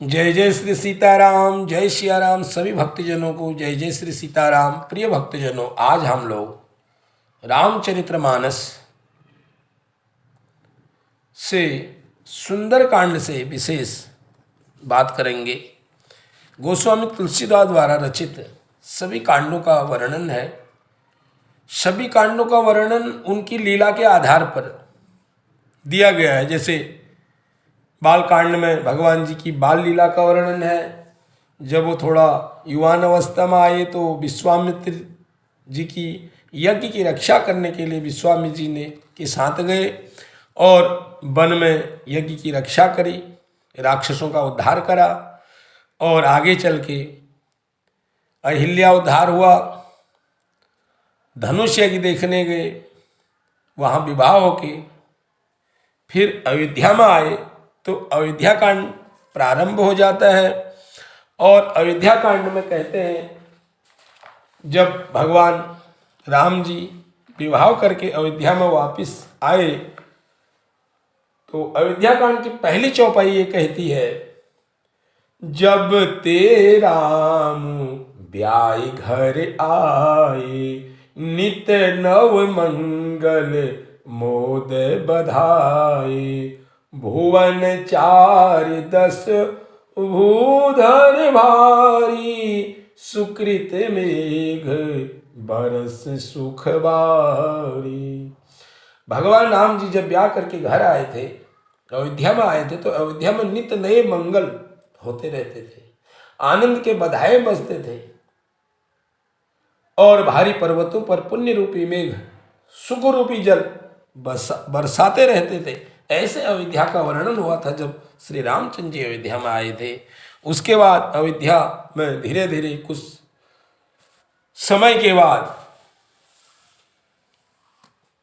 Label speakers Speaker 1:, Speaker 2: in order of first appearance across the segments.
Speaker 1: जय जय श्री सीताराम, जय सिया राम। सभी भक्तजनों को जय जय श्री सीताराम। प्रिय भक्तजनों, आज हम लोग रामचरितमानस से सुंदर कांड से विशेष बात करेंगे। गोस्वामी तुलसीदास द्वारा रचित सभी कांडों का वर्णन है। सभी कांडों का वर्णन उनकी लीला के आधार पर दिया गया है। जैसे बाल कांड में भगवान जी की बाल लीला का वर्णन है। जब वो थोड़ा युवान अवस्था में आए तो विश्वामित्र जी की यज्ञ की रक्षा करने के लिए विश्वामित्र जी ने के साथ गए और वन में यज्ञ की रक्षा करी, राक्षसों का उद्धार करा। और आगे चल के अहिल्या उद्धार हुआ, धनुष यज्ञ देखने गए, वहाँ विवाह होके फिर अयोध्या में आए तो अयोध्या कांड प्रारंभ हो जाता है। और अयोध्या कांड में कहते हैं जब भगवान राम जी विवाह करके अयोध्या में वापस आए तो अयोध्या कांड की पहली चौपाई ये कहती है, जब ते राम ब्याह घर आए, नित नव मंगल मोद बधाए, भुवन चार दस भूधर भारी, सुकृत मेघ बरस सुख बारी। भगवान राम जी जब ब्याह करके घर आए थे, अयोध्या में आए थे, तो अयोध्या में नित्य नए मंगल होते रहते थे, आनंद के बधाई बजते थे और भारी पर्वतों पर पुण्य रूपी मेघ सुख रूपी जल बरसाते रहते थे। ऐसे अयोध्या का वर्णन हुआ था जब श्री रामचंद्र जी अयोध्या में आए थे। उसके बाद अयोध्या में धीरे धीरे कुछ समय के बाद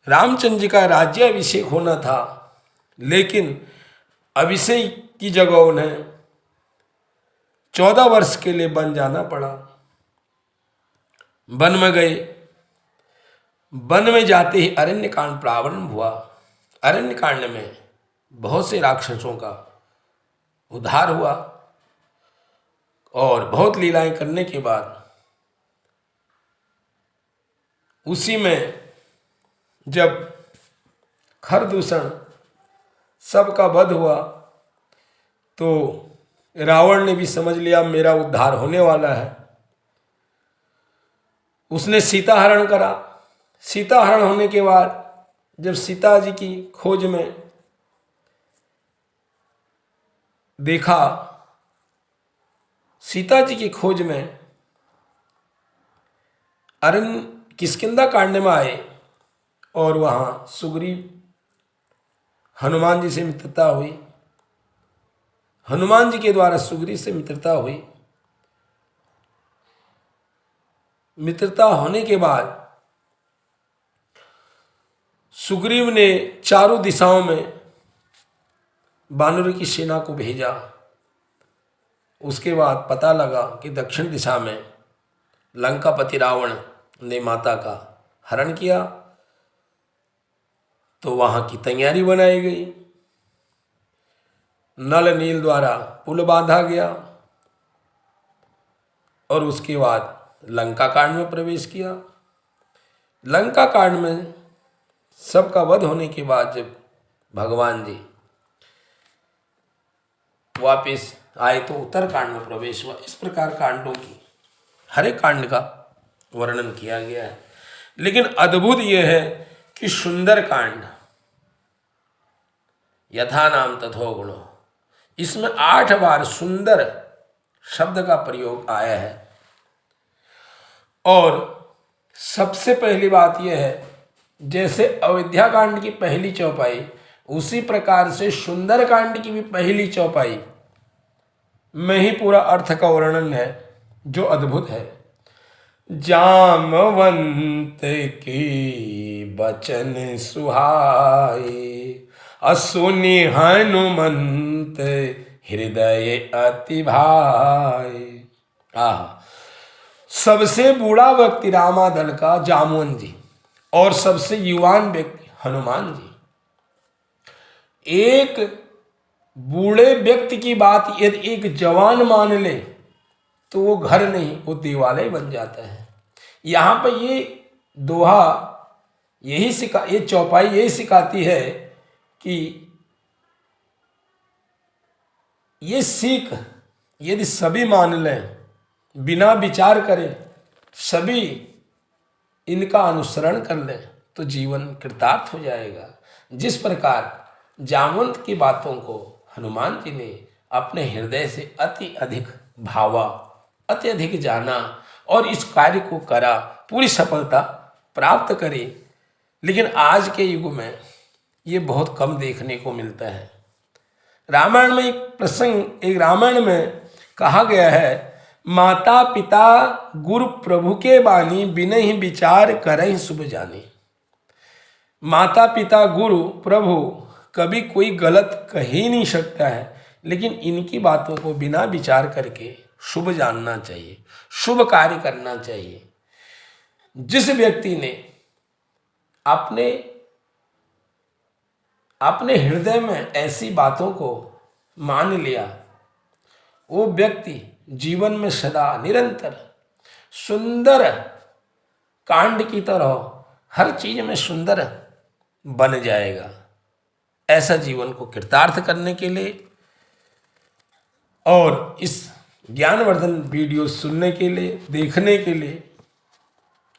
Speaker 1: रामचंद्र जी का राज्याभिषेक होना था, लेकिन अभिषेक की जगह उन्हें 14 वर्ष के लिए वन जाना पड़ा। वन में गए, वन में जाते ही अरण्य कांड प्रारंभ हुआ। अरण्य कांड में बहुत से राक्षसों का उद्धार हुआ और बहुत लीलाएं करने के बाद उसी में जब खरदूषण सबका वध हुआ तो रावण ने भी समझ लिया मेरा उद्धार होने वाला है। उसने सीता हरण करा। सीता हरण होने के बाद जब सीता जी की खोज में देखा, सीता जी की खोज में अरण्य किष्किंधा कांड में आए और वहां सुग्रीव हनुमान जी से मित्रता हुई। हनुमान जी के द्वारा सुग्रीव से मित्रता हुई। मित्रता होने के बाद सुग्रीव ने चारों दिशाओं में वानरों की सेना को भेजा। उसके बाद पता लगा कि दक्षिण दिशा में लंकापति रावण ने माता का हरण किया, तो वहां की तैयारी बनाई गई। नल नील द्वारा पुल बांधा गया और उसके बाद लंका कांड में प्रवेश किया। लंका कांड में सबका वध होने के बाद जब भगवान जी वापिस आए तो उत्तर कांड में प्रवेश हुआ। इस प्रकार कांडों की हर एक कांड का वर्णन किया गया है। लेकिन अद्भुत यह है कि सुंदर कांड यथा नाम तथो गुणो, इसमें 8 बार सुंदर शब्द का प्रयोग आया है। और सबसे पहली बात यह है, जैसे अयोध्या कांड की पहली चौपाई, उसी प्रकार से सुंदर कांड की भी पहली चौपाई में ही पूरा अर्थ का वर्णन है जो अद्भुत है। जामवंत की बचन सुहाए, असुनि हनुमंत हृदय अति भाए। आह, सबसे बूढ़ा व्यक्ति रामादल का जामुन जी और सबसे युवान व्यक्ति हनुमान जी एक बूढ़े व्यक्ति की बात यदि एक जवान मान ले तो वो घर नहीं, वो देवालय बन जाता है। यहाँ पर ये दोहा ये चौपाई यही सिखाती है कि ये सीख यदि सभी मान लें, बिना विचार करें, सभी इनका अनुसरण कर लें तो जीवन कृतार्थ हो जाएगा। जिस प्रकार जामवंत की बातों को हनुमान जी ने अपने हृदय से अति अधिक भावा, अति अधिक जाना और इस कार्य को करा, पूरी सफलता प्राप्त करी। लेकिन आज के युग में ये बहुत कम देखने को मिलता है। रामायण में एक रामायण में कहा गया है, माता पिता गुरु प्रभु के बानी, बिनहि विचार करहि शुभ जानी। माता पिता गुरु प्रभु कभी कोई गलत कह ही नहीं सकता है, लेकिन इनकी बातों को बिना विचार करके शुभ जानना चाहिए, शुभ कार्य करना चाहिए। जिस व्यक्ति ने अपने हृदय में ऐसी बातों को मान लिया, वो व्यक्ति जीवन में सदा निरंतर सुंदर कांड की तरह हर चीज में सुंदर बन जाएगा। ऐसा जीवन को कृतार्थ करने के लिए और इस ज्ञानवर्धन वीडियो सुनने के लिए, देखने के लिए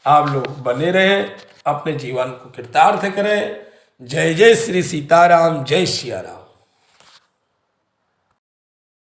Speaker 1: आप लोग बने रहें, अपने जीवन को कृतार्थ करें। जय जय श्री सीताराम, जय सिया राम।